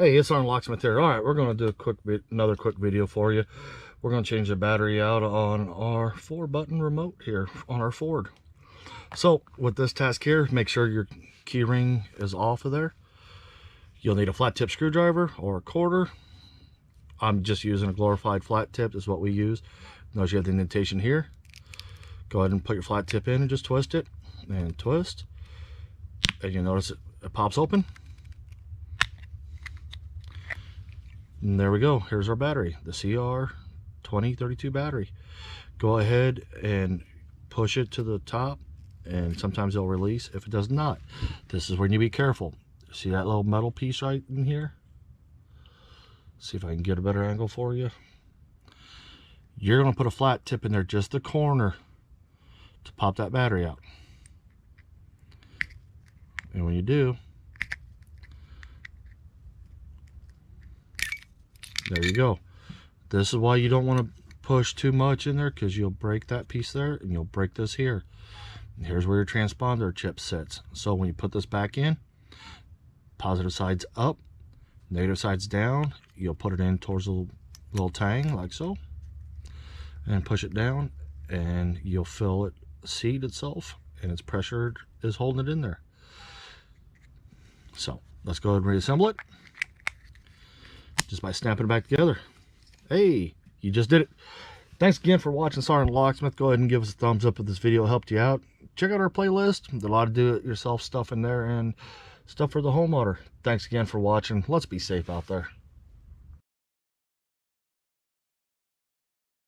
Hey, it's Locksmith here. All right, we're going to do another quick video for you. We're going to change the battery out on our 4-button remote here on our Ford. So with this task here, make sure your key ring is off of there. You'll need a flat tip screwdriver or a quarter. I'm just using a glorified flat tip. This is what we use. Notice you have the indentation here. Go ahead and put your flat tip in and just twist it and twist. And you notice it pops open. And there we go. Here's our battery, the CR2032 battery. Go ahead and push it to the top, and sometimes it'll release. If it does not, this is when you be careful. See that little metal piece right in here? See if I can get a better angle for you. You're going to put a flat tip in there, just the corner, to pop that battery out. And when you do, there you go. This is why you don't want to push too much in there, because you'll break that piece there and you'll break this here. And here's where your transponder chip sits. So when you put this back in, positive side's up, negative side's down. You'll put it in towards a little tang like so, and push it down, and you'll feel it seat itself, and its pressure is holding it in there. So let's go ahead and reassemble it just by snapping it back together. Hey, you just did it. Thanks again for watching Sergeant Locksmith. Go ahead and give us a thumbs up if this video helped you out. Check out our playlist. There's a lot of do-it-yourself stuff in there and stuff for the homeowner. Thanks again for watching. Let's be safe out there.